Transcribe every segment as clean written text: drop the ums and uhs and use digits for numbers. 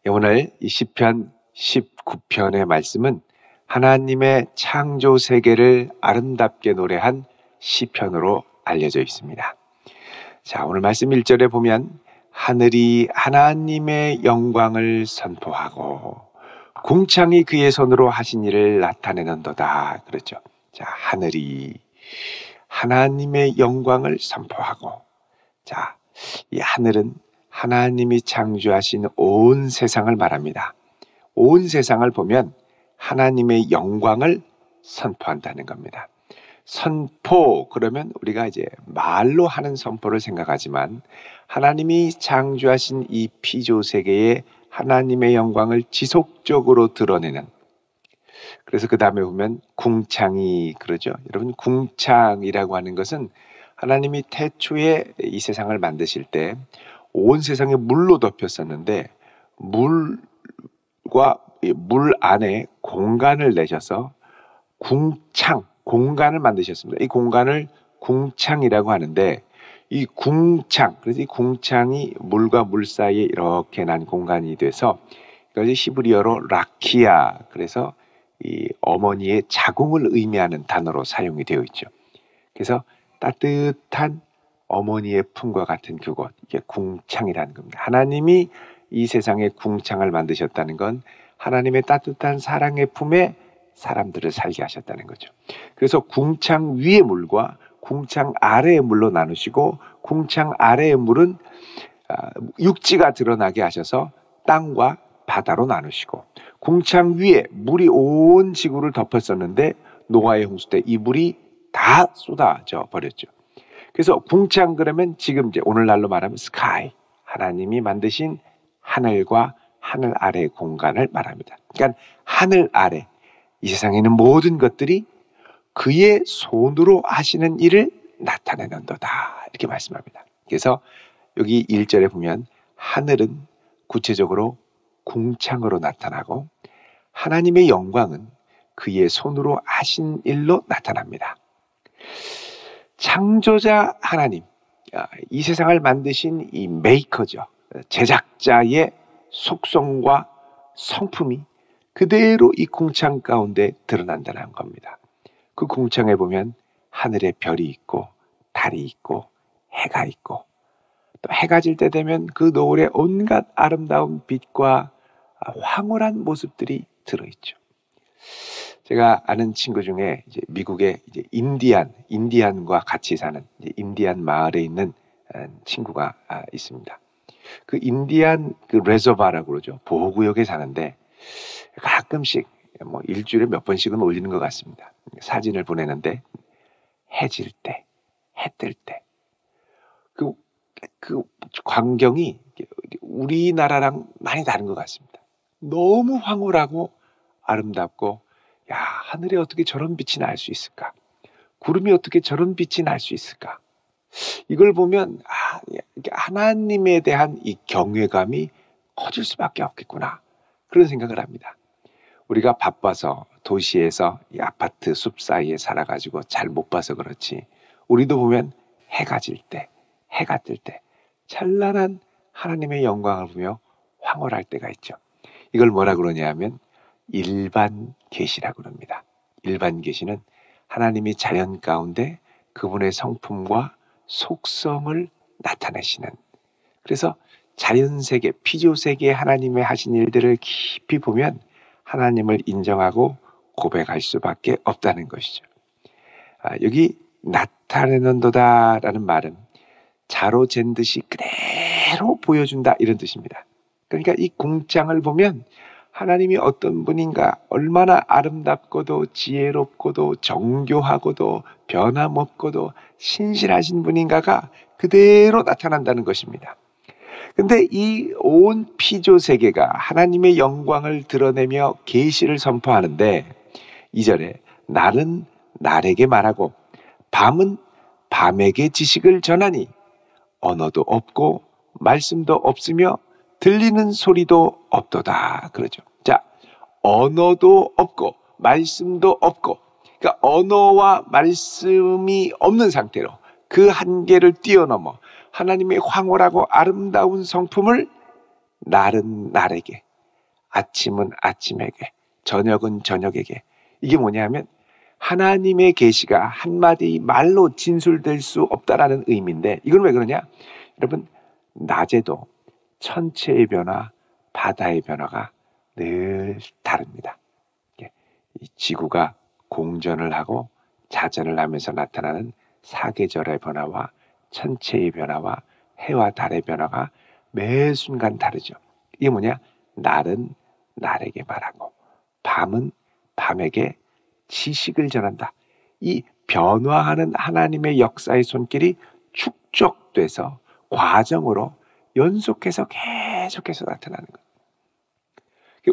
오늘 이 시편 19편의 말씀은 하나님의 창조 세계를 아름답게 노래한 시편으로 알려져 있습니다. 자, 오늘 말씀 1절에 보면 하늘이 하나님의 영광을 선포하고 궁창이 그의 손으로 하신 일을 나타내는도다. 그렇죠. 자, 하늘이 하나님의 영광을 선포하고, 자, 이 하늘은 하나님이 창조하신 온 세상을 말합니다. 온 세상을 보면 하나님의 영광을 선포한다는 겁니다. 선포, 그러면 우리가 이제 말로 하는 선포를 생각하지만 하나님이 창조하신 이 피조 세계에 하나님의 영광을 지속적으로 드러내는, 그래서 그 다음에 보면 궁창이, 그러죠. 여러분, 궁창이라고 하는 것은 하나님이 태초에 이 세상을 만드실 때 온 세상에 물로 덮였었는데 물과 물 안에 공간을 내셔서 궁창, 공간을 만드셨습니다. 이 공간을 궁창이라고 하는데, 이 궁창, 그래서 이 궁창이 물과 물 사이에 이렇게 난 공간이 돼서 이것이 히브리어로 라키아, 그래서 이 어머니의 자궁을 의미하는 단어로 사용이 되어 있죠. 그래서 따뜻한 어머니의 품과 같은 그곳, 이게 궁창이라는 겁니다. 하나님이 이 세상에 궁창을 만드셨다는 건 하나님의 따뜻한 사랑의 품에 사람들을 살게 하셨다는 거죠. 그래서 궁창 위의 물과 궁창 아래의 물로 나누시고, 궁창 아래의 물은 육지가 드러나게 하셔서 땅과 바다로 나누시고, 궁창 위에 물이 온 지구를 덮었었는데 노아의 홍수 때 이 물이 다 쏟아져 버렸죠. 그래서 궁창, 그러면 지금 이제 오늘날로 말하면 스카이, 하나님이 만드신 하늘과 하늘 아래의 공간을 말합니다. 그러니까 하늘 아래, 이 세상에 있는 모든 것들이 그의 손으로 하시는 일을 나타내는도다, 이렇게 말씀합니다. 그래서 여기 1절에 보면 하늘은 구체적으로 궁창으로 나타나고 하나님의 영광은 그의 손으로 하신 일로 나타납니다. 창조자 하나님, 이 세상을 만드신 이 메이커죠. 제작자의 속성과 성품이 그대로 이 궁창 가운데 드러난다는 겁니다. 그 궁창에 보면 하늘에 별이 있고 달이 있고 해가 있고, 또 해가 질 때 되면 그 노을에 온갖 아름다운 빛과 황홀한 모습들이 들어있죠. 제가 아는 친구 중에 이제 미국의 이제 인디안과 같이 사는 이제 인디안 마을에 있는 친구가 있습니다. 그 인디안 그 레저바라고 그러죠. 보호구역에 사는데 가끔씩 뭐 일주일에 몇 번씩은 올리는 것 같습니다. 사진을 보내는데 해 질 때, 해 뜰 때, 그 광경이 우리나라랑 많이 다른 것 같습니다. 너무 황홀하고 아름답고, 야, 하늘에 어떻게 저런 빛이 날 수 있을까? 구름이 어떻게 저런 빛이 날 수 있을까? 이걸 보면 하나님에 대한 이 경외감이 커질 수밖에 없겠구나, 그런 생각을 합니다. 우리가 바빠서 도시에서 이 아파트 숲 사이에 살아가지고 잘 못 봐서 그렇지, 우리도 보면 해가 질 때, 해가 뜰 때 찬란한 하나님의 영광을 보며 황홀할 때가 있죠. 이걸 뭐라 그러냐 하면 일반 계시라고 그럽니다. 일반 계시는 하나님이 자연 가운데 그분의 성품과 속성을 나타내시는, 그래서 자연세계, 피조세계에 하나님의 하신 일들을 깊이 보면 하나님을 인정하고 고백할 수밖에 없다는 것이죠. 여기 나타내는도다 라는 말은 자로 잰 듯이 그대로 보여준다, 이런 뜻입니다. 그러니까 이 궁창을 보면 하나님이 어떤 분인가, 얼마나 아름답고도 지혜롭고도 정교하고도 변함없고도 신실하신 분인가가 그대로 나타난다는 것입니다. 근데 이 온 피조 세계가 하나님의 영광을 드러내며 계시를 선포하는데 2절에 날은 날에게 말하고 밤은 밤에게 지식을 전하니 언어도 없고 말씀도 없으며 들리는 소리도 없도다, 그러죠. 자, 언어도 없고 말씀도 없고, 그러니까 언어와 말씀이 없는 상태로 그 한계를 뛰어넘어 하나님의 황홀하고 아름다운 성품을 날은 날에게, 아침은 아침에게, 저녁은 저녁에게. 이게 뭐냐면 하나님의 계시가 한마디 말로 진술될 수 없다라는 의미인데, 이건 왜 그러냐? 여러분, 낮에도 천체의 변화, 바다의 변화가 늘 다릅니다. 이 지구가 공전을 하고 자전을 하면서 나타나는 사계절의 변화와 천체의 변화와 해와 달의 변화가 매 순간 다르죠. 이게 뭐냐? 날은 날에게 말하고 밤은 밤에게 지식을 전한다. 이 변화하는 하나님의 역사의 손길이 축적돼서 과정으로 연속해서 계속해서 나타나는 거예요.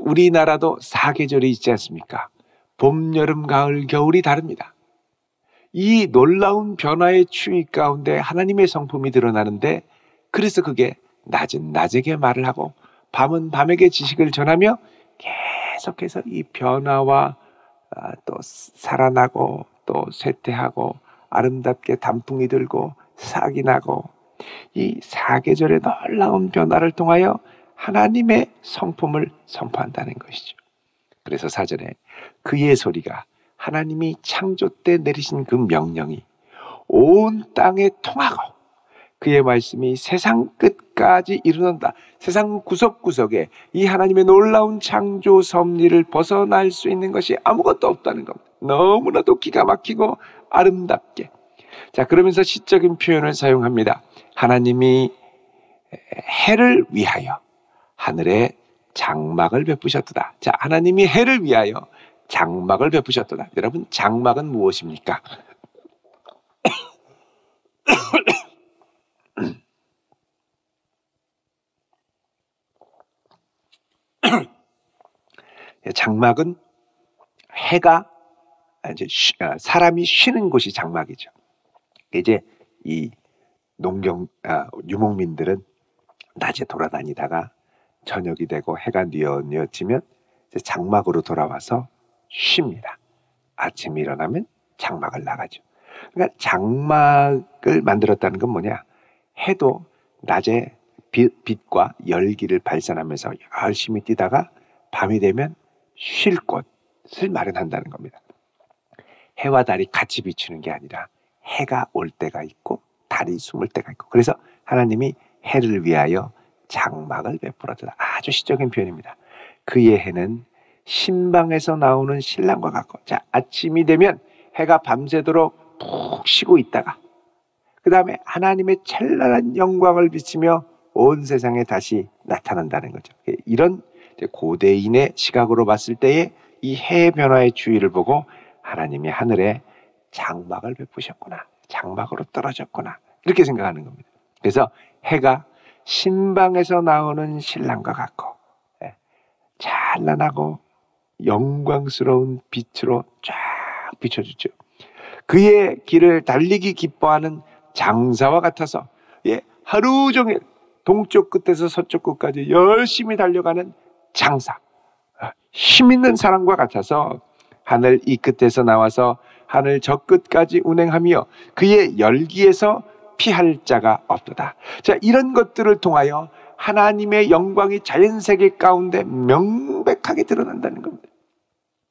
우리나라도 사계절이 있지 않습니까? 봄, 여름, 가을, 겨울이 다릅니다. 이 놀라운 변화의 추이 가운데 하나님의 성품이 드러나는데, 그래서 그게 낮은 낮에게 말을 하고 밤은 밤에게 지식을 전하며 계속해서 이 변화와 또 살아나고 또 쇠퇴하고 아름답게 단풍이 들고 싹이 나고, 이 사계절의 놀라운 변화를 통하여 하나님의 성품을 선포한다는 것이죠. 그래서 사전에 그의 소리가, 하나님이 창조 때 내리신 그 명령이 온 땅에 통하고 그의 말씀이 세상 끝까지 이르는다. 세상 구석구석에 이 하나님의 놀라운 창조 섭리를 벗어날 수 있는 것이 아무것도 없다는 겁니다. 너무나도 기가 막히고 아름답게. 자, 그러면서 시적인 표현을 사용합니다. 하나님이 해를 위하여 하늘에 장막을 베푸셨도다. 자, 하나님이 해를 위하여 장막을 베푸셨도다. 여러분, 장막은 무엇입니까? 장막은 해가 이제 사람이 쉬는 곳이 장막이죠. 이제 이 유목민들은 낮에 돌아다니다가 저녁이 되고 해가 뉘어지면 이제 장막으로 돌아와서 쉽니다. 아침에 일어나면 장막을 나가죠. 그러니까 장막을 만들었다는 건 뭐냐? 해도 낮에 빛과 열기를 발산하면서 열심히 뛰다가 밤이 되면 쉴 곳을 마련한다는 겁니다. 해와 달이 같이 비추는 게 아니라 해가 올 때가 있고 달이 숨을 때가 있고, 그래서 하나님이 해를 위하여 장막을 베풀었다. 아주 시적인 표현입니다. 그의 해는 신방에서 나오는 신랑과 같고, 자, 아침이 되면 해가 밤새도록 푹 쉬고 있다가 그 다음에 하나님의 찬란한 영광을 비치며 온 세상에 다시 나타난다는 거죠. 이런 고대인의 시각으로 봤을 때에 이 해의 변화의 주의를 보고 하나님이 하늘에 장막을 베푸셨구나, 장막으로 떨어졌구나, 이렇게 생각하는 겁니다. 그래서 해가 신방에서 나오는 신랑과 같고 찬란하고 영광스러운 빛으로 쫙 비춰주죠. 그의 길을 달리기 기뻐하는 장사와 같아서 하루 종일 동쪽 끝에서 서쪽 끝까지 열심히 달려가는 장사, 힘 있는 사람과 같아서 하늘 이 끝에서 나와서 하늘 저 끝까지 운행하며 그의 열기에서 피할 자가 없도다. 자, 이런 것들을 통하여 하나님의 영광이 자연세계 가운데 명백하게 드러난다는 겁니다.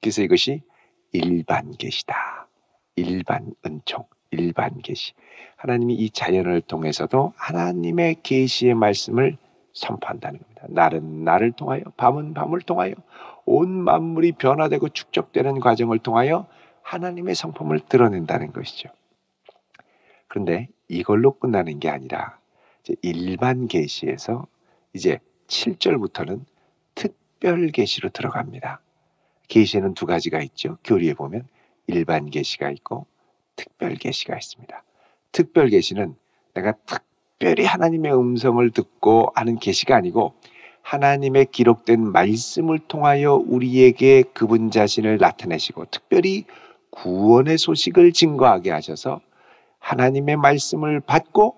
그래서 이것이 일반 계시다. 일반 은총, 일반 계시. 하나님이 이 자연을 통해서도 하나님의 계시의 말씀을 선포한다는 겁니다. 날은 날을 통하여, 밤은 밤을 통하여 온 만물이 변화되고 축적되는 과정을 통하여 하나님의 성품을 드러낸다는 것이죠. 그런데 이걸로 끝나는 게 아니라 이제 일반 계시에서 이제 7절부터는 특별 계시로 들어갑니다. 계시에는 두 가지가 있죠. 교리에 보면 일반 계시가 있고 특별 계시가 있습니다. 특별 계시는 내가 특별히 하나님의 음성을 듣고 하는 계시가 아니고 하나님의 기록된 말씀을 통하여 우리에게 그분 자신을 나타내시고 특별히 구원의 소식을 증거하게 하셔서 하나님의 말씀을 받고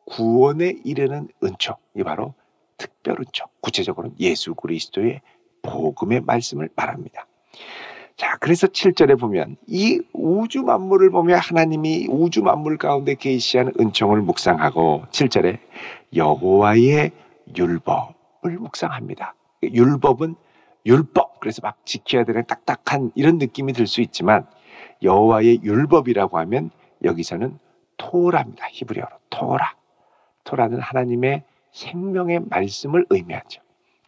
구원에 이르는 은총, 이 바로 특별 은총, 구체적으로는 예수 그리스도의 복음의 말씀을 말합니다. 자, 그래서 7절에 보면 이 우주 만물을 보며 하나님이 우주 만물 가운데 계시하는 은총을 묵상하고 7절에 여호와의 율법을 묵상합니다. 율법은 율법, 그래서 막 지켜야 되는 딱딱한 이런 느낌이 들 수 있지만 여호와의 율법이라고 하면 여기서는 토라입니다. 히브리어로 토라. 토라는 하나님의 생명의 말씀을 의미하죠.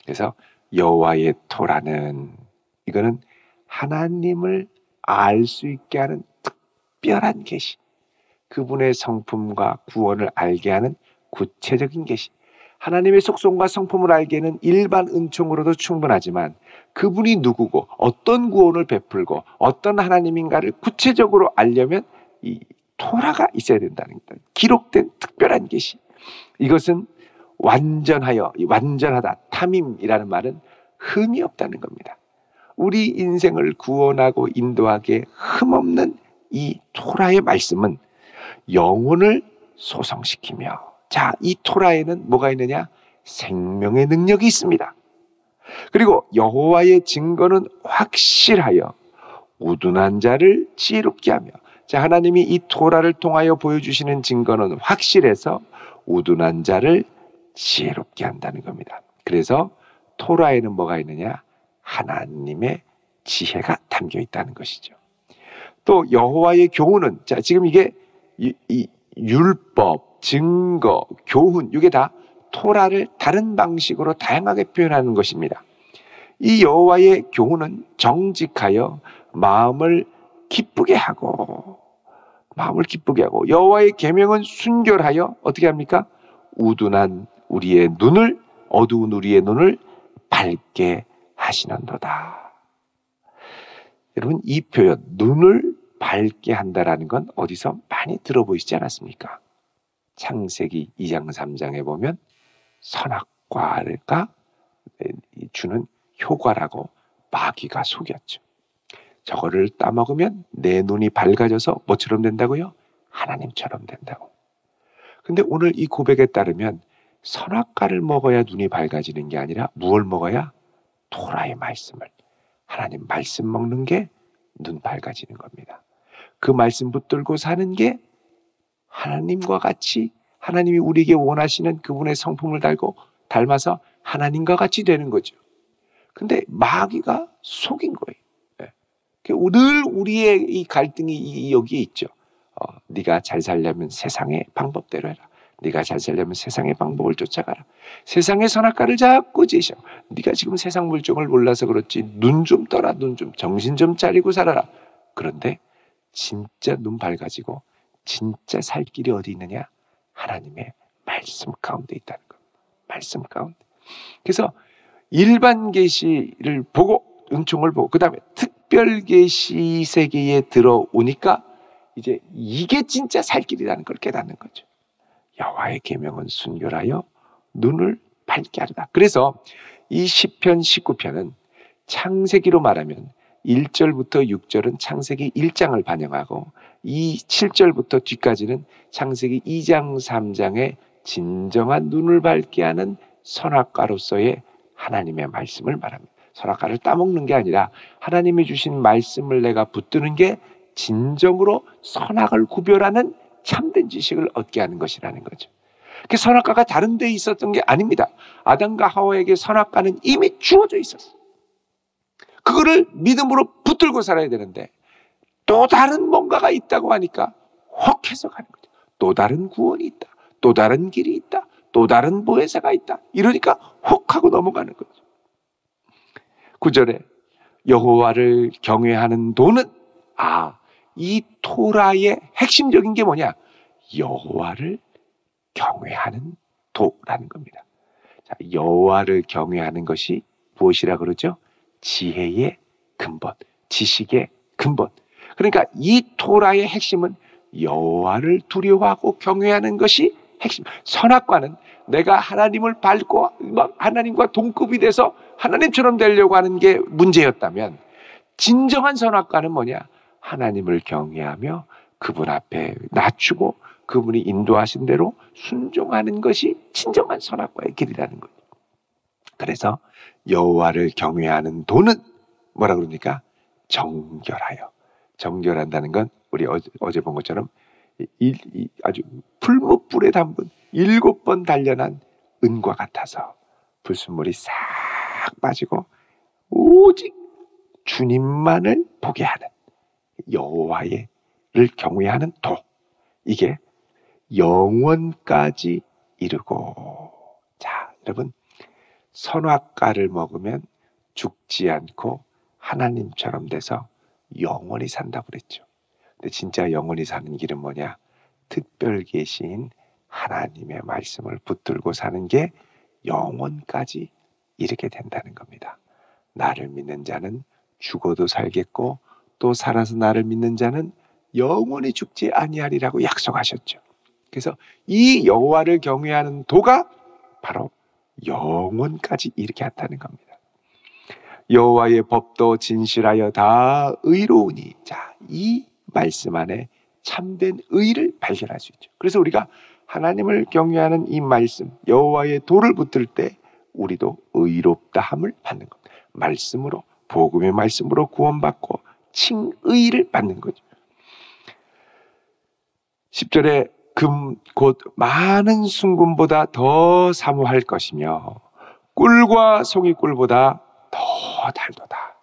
그래서 여호와의 토라는 이거는 하나님을 알 수 있게 하는 특별한 계시, 그분의 성품과 구원을 알게 하는 구체적인 계시. 하나님의 속성과 성품을 알기에는 일반 은총으로도 충분하지만 그분이 누구고 어떤 구원을 베풀고 어떤 하나님인가를 구체적으로 알려면 이 토라가 있어야 된다는 겁니다. 기록된 특별한 계시. 이것은 완전하다, 탐임이라는 말은 흠이 없다는 겁니다. 우리 인생을 구원하고 인도하게 흠없는 이 토라의 말씀은 영혼을 소성시키며, 자, 이 토라에는 뭐가 있느냐? 생명의 능력이 있습니다. 그리고 여호와의 증거는 확실하여 우둔한 자를 지혜롭게 하며, 자, 하나님이 이 토라를 통하여 보여주시는 증거는 확실해서 우둔한 자를 지혜롭게 한다는 겁니다. 그래서 토라에는 뭐가 있느냐? 하나님의 지혜가 담겨 있다는 것이죠. 또 여호와의 교훈은, 자, 지금 이게 이 율법, 증거, 교훈, 이게 다 토라를 다른 방식으로 다양하게 표현하는 것입니다. 이 여호와의 교훈은 정직하여 마음을 기쁘게 하고 여호와의 계명은 순결하여 어떻게 합니까? 어두운 우리의 눈을 밝게 하시는도다. 여러분, 이 표현 눈을 밝게 한다라는 건 어디서 많이 들어보이시지 않았습니까? 창세기 2장 3장에 보면 선악과가 주는 효과라고 마귀가 속였죠. 저거를 따먹으면 내 눈이 밝아져서 뭐처럼 된다고요? 하나님처럼 된다고. 근데 오늘 이 고백에 따르면 선악과를 먹어야 눈이 밝아지는 게 아니라 무엇을 먹어야? 토라의 말씀을, 하나님 말씀 먹는 게 눈 밝아지는 겁니다. 그 말씀 붙들고 사는 게 하나님과 같이, 하나님이 우리에게 원하시는 그분의 성품을 닮아서 하나님과 같이 되는 거죠. 근데 마귀가 속인 거예요. 늘 우리의 이 갈등이 여기에 있죠. 네가 잘 살려면 세상의 방법대로 해라. 네가 잘 살려면 세상의 방법을 쫓아가라. 세상의 선악과를 자꾸 제시하. 네가 지금 세상 물정을 몰라서 그렇지. 눈 좀 떠라. 정신 좀 차리고 살아라. 그런데 진짜 눈 밝아지고 진짜 살 길이 어디 있느냐? 하나님의 말씀 가운데 있다는 겁니다. 말씀 가운데. 그래서 일반 계시를 보고, 은총을 보고, 그 다음에 특별 계시 세계에 들어오니까 이제 이게 진짜 살 길이라는 걸 깨닫는 거죠. 여호와의 계명은 순결하여 눈을 밝게 하리라. 그래서 이 시편 19편은 창세기로 말하면 1절부터 6절은 창세기 1장을 반영하고 이 7절부터 뒤까지는 창세기 2장 3장의 진정한 눈을 밝게 하는 선악과로서의 하나님의 말씀을 말합니다. 선악과를 따먹는 게 아니라 하나님이 주신 말씀을 내가 붙드는 게 진정으로 선악을 구별하는 참된 지식을 얻게 하는 것이라는 거죠. 그 선악과가 다른 데 있었던 게 아닙니다. 아담과 하와에게 선악과는 이미 주어져 있었어요. 그거를 믿음으로 붙들고 살아야 되는데 또 다른 뭔가가 있다고 하니까 혹 해석하는 거죠. 또 다른 구원이 있다. 또 다른 길이 있다. 또 다른 보혜사가 있다. 이러니까 혹 하고 넘어가는 거죠. 9절에 여호와를 경외하는 도는, 이 토라의 핵심적인 게 뭐냐? 여호와를 경외하는 도라는 겁니다. 자, 여호와를 경외하는 것이 무엇이라 그러죠? 지혜의 근본, 지식의 근본. 그러니까 이 토라의 핵심은 여호와를 두려워하고 경외하는 것이 핵심. 선악과는 내가 하나님을 밟고 막 하나님과 동급이 돼서 하나님처럼 되려고 하는 게 문제였다면, 진정한 선악과는 뭐냐? 하나님을 경외하며 그분 앞에 낮추고 그분이 인도하신 대로 순종하는 것이 진정한 선악과의 길이라는 거예요. 그래서 여호와를 경외하는 도는 뭐라 그럽니까? 정결하여. 정결한다는 건 우리 어제 본 것처럼 아주 풀무불에 담근 7번 단련한 은과 같아서 불순물이 싹 빠지고 오직 주님만을 보게 하는 여호와를 경외하는 도, 이게 영원까지 이르고. 자, 여러분, 선악과를 먹으면 죽지 않고 하나님처럼 돼서 영원히 산다고 그랬죠. 근데 진짜 영원히 사는 길은 뭐냐? 특별 계시인 하나님의 말씀을 붙들고 사는 게 영원까지 이르게 된다는 겁니다. 나를 믿는 자는 죽어도 살겠고 또 살아서 나를 믿는 자는 영원히 죽지 아니하리라고 약속하셨죠. 그래서 이 여호와를 경외하는 도가 바로 영원까지 이르게 한다는 겁니다. 여호와의 법도 진실하여 다 의로우니. 자, 이 말씀 안에 참된 의를 발견할 수 있죠. 그래서 우리가 하나님을 경외하는 이 말씀, 여호와의 도를 붙들 때 우리도 의롭다함을 받는 것. 말씀으로, 복음의 말씀으로 구원받고 칭의를 받는 거죠. 10절에 금 곧 많은 순금보다 더 사모할 것이며 꿀과 송이꿀보다 더 달도다.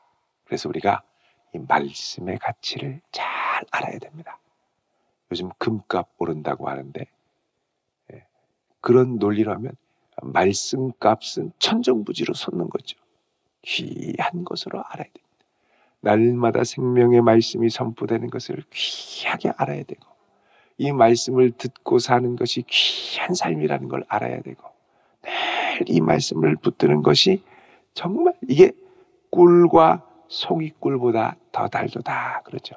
그래서 우리가 이 말씀의 가치를 잘 알아야 됩니다. 요즘 금값 오른다고 하는데 그런 논리로 하면 말씀값은 천정부지로 솟는 거죠. 귀한 것으로 알아야 됩니다. 날마다 생명의 말씀이 선포되는 것을 귀하게 알아야 되고 이 말씀을 듣고 사는 것이 귀한 삶이라는 걸 알아야 되고 늘 이 말씀을 붙드는 것이 정말 이게 꿀과 송이꿀보다 더 달도다 그러죠.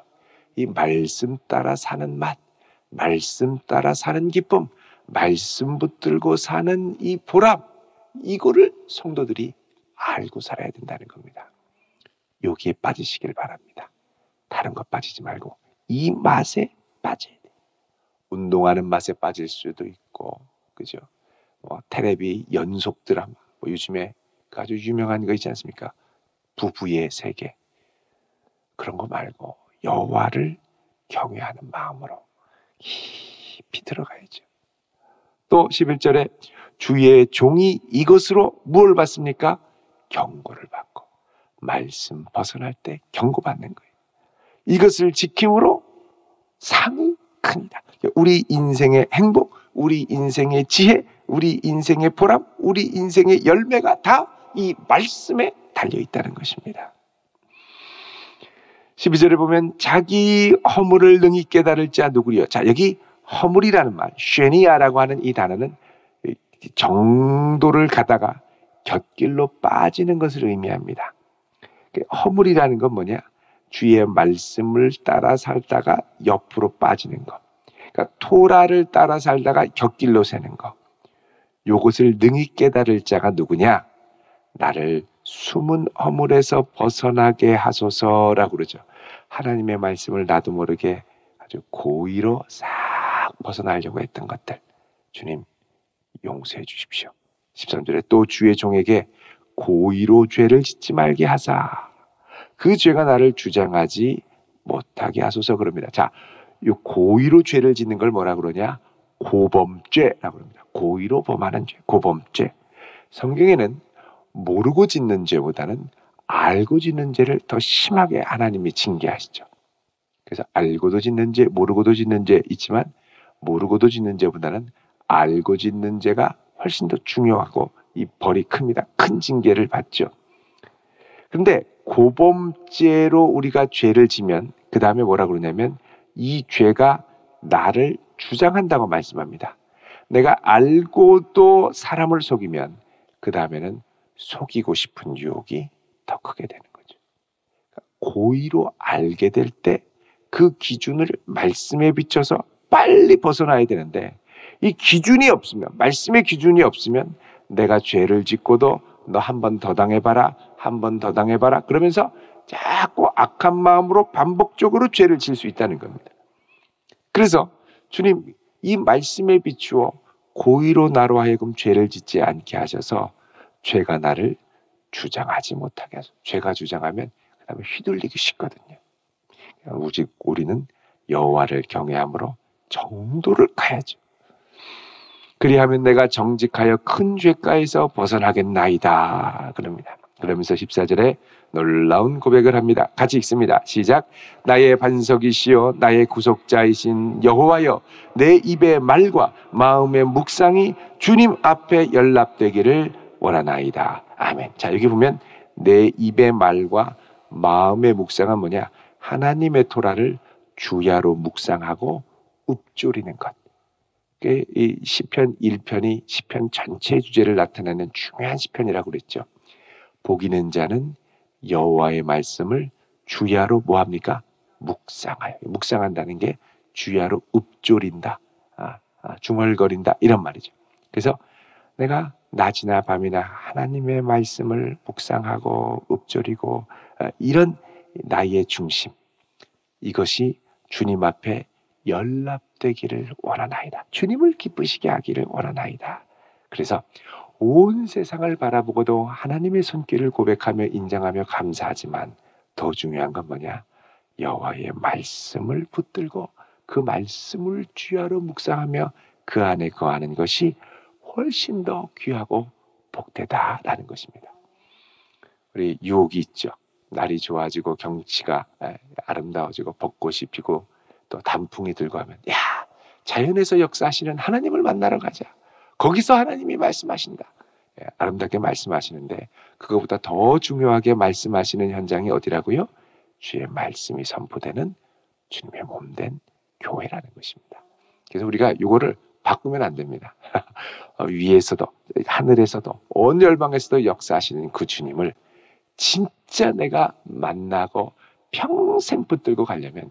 이 말씀 따라 사는 맛, 말씀 따라 사는 기쁨, 말씀 붙들고 사는 이 보람, 이거를 성도들이 알고 살아야 된다는 겁니다. 여기에 빠지시길 바랍니다. 다른 것 빠지지 말고 이 맛에 빠져야 돼요. 운동하는 맛에 빠질 수도 있고, 그죠? 텔레비 연속 드라마, 요즘에 아주 유명한 거 있지 않습니까? 부부의 세계. 그런 거 말고 여호와를 경외하는 마음으로 깊이 들어가야죠. 또 11절에 주의 종이 이것으로 무엇을 받습니까? 경고를 받고 말씀 벗어날 때 경고받는 거예요. 이것을 지킴으로 상이 큽니다. 우리 인생의 행복, 우리 인생의 지혜, 우리 인생의 보람, 우리 인생의 열매가 다 이 말씀에 달려있다는 것입니다. 12절에 보면 자기 허물을 능히 깨달을 자 누구리요? 자, 여기 허물이라는 말, 쉐니아라고 하는 이 단어는 정도를 가다가 곁길로 빠지는 것을 의미합니다. 허물이라는 건 뭐냐? 주의 말씀을 따라 살다가 옆으로 빠지는 것. 그러니까 토라를 따라 살다가 곁길로 새는 것. 요것을 능히 깨달을 자가 누구냐? 나를 숨은 허물에서 벗어나게 하소서라고 그러죠. 하나님의 말씀을 나도 모르게 아주 고의로 싹 벗어나려고 했던 것들 주님 용서해 주십시오. 13절에 또 주의 종에게 고의로 죄를 짓지 말게 하사 그 죄가 나를 주장하지 못하게 하소서 그럽니다. 자, 이 고의로 죄를 짓는 걸 뭐라 그러냐? 고범죄라고 합니다. 고의로 범하는 죄, 고범죄. 성경에는 모르고 짓는 죄보다는 알고 짓는 죄를 더 심하게 하나님이 징계하시죠. 그래서 알고도 짓는 죄, 모르고도 짓는 죄 있지만 모르고도 짓는 죄보다는 알고 짓는 죄가 훨씬 더 중요하고 이 벌이 큽니다. 큰 징계를 받죠. 그런데 고범죄로 우리가 죄를 지면 그 다음에 뭐라 그러냐면 이 죄가 나를 주장한다고 말씀합니다. 내가 알고도 사람을 속이면 그 다음에는 속이고 싶은 유혹이 더 크게 되는 거죠. 고의로 알게 될 때 그 기준을 말씀에 비춰서 빨리 벗어나야 되는데 이 기준이 없으면, 말씀의 기준이 없으면 내가 죄를 짓고도 너 한 번 더 당해봐라, 한 번 더 당해봐라 그러면서 자꾸 악한 마음으로 반복적으로 죄를 질 수 있다는 겁니다. 그래서 주님 이 말씀에 비추어 고의로 나로 하여금 죄를 짓지 않게 하셔서 죄가 나를 주장하지 못하게 하소서. 죄가 주장하면 그 다음에 휘둘리기 쉽거든요. 오직 우리는 여호와를 경외함으로 정도를 가야죠. 그리하면 내가 정직하여 큰 죄가에서 벗어나겠나이다 그럽니다. 그러면서 14절에 놀라운 고백을 합니다. 같이 읽습니다. 시작. 나의 반석이시여 나의 구속자이신 여호와여, 내 입의 말과 마음의 묵상이 주님 앞에 연락되기를 원하나이다. 아멘. 자, 여기 보면 내 입의 말과 마음의 묵상은 뭐냐? 하나님의 토라를 주야로 묵상하고 읊조리는 것. 이 시편 1편이 시편 전체의 주제를 나타내는 중요한 시편이라고 그랬죠. 복 있는 자는 여호와의 말씀을 주야로 뭐합니까? 묵상하여. 묵상한다는 게 주야로 읊조린다, 중얼거린다 이런 말이죠. 그래서 내가 낮이나 밤이나 하나님의 말씀을 묵상하고 읊조리고 이런 나의 중심, 이것이 주님 앞에 연락되기를 원하나이다. 주님을 기쁘시게 하기를 원하나이다. 그래서 온 세상을 바라보고도 하나님의 손길을 고백하며 인정하며 감사하지만 더 중요한 건 뭐냐? 여호와의 말씀을 붙들고 그 말씀을 주야로 묵상하며 그 안에 거하는 것이 훨씬 더 귀하고 복되다라는 것입니다. 우리 유혹이 있죠. 날이 좋아지고 경치가 아름다워지고 벚꽃이 피고 또 단풍이 들고 하면 야, 자연에서 역사하시는 하나님을 만나러 가자. 거기서 하나님이 말씀하신다. 아름답게 말씀하시는데 그거보다 더 중요하게 말씀하시는 현장이 어디라고요? 주의 말씀이 선포되는 주님의 몸된 교회라는 것입니다. 그래서 우리가 이거를 바꾸면 안 됩니다. 위에서도 하늘에서도 온 열방에서도 역사하시는 그 주님을 진짜 내가 만나고 평생 붙들고 가려면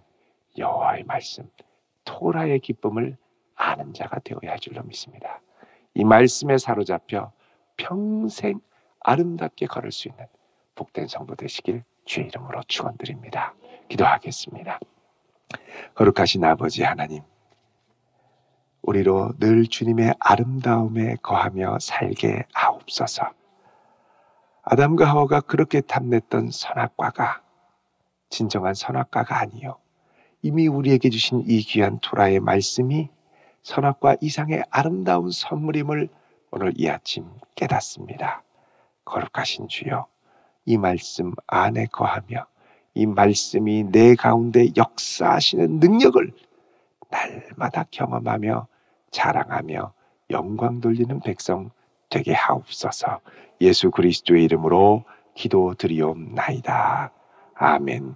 여호와의 말씀, 토라의 기쁨을 아는 자가 되어야 할 줄로 믿습니다. 이 말씀에 사로잡혀 평생 아름답게 걸을 수 있는 복된 성도 되시길 주의 이름으로 축원드립니다. 기도하겠습니다. 거룩하신 아버지 하나님, 우리로 늘 주님의 아름다움에 거하며 살게 하옵소서. 아담과 하와가 그렇게 탐냈던 선악과가 진정한 선악과가 아니요, 이미 우리에게 주신 이 귀한 토라의 말씀이 선악과 이상의 아름다운 선물임을 오늘 이 아침 깨닫습니다. 거룩하신 주여, 이 말씀 안에 거하며 이 말씀이 내 가운데 역사하시는 능력을 날마다 경험하며 자랑하며 영광 돌리는 백성 되게 하옵소서. 예수 그리스도의 이름으로 기도드리옵나이다. 아멘.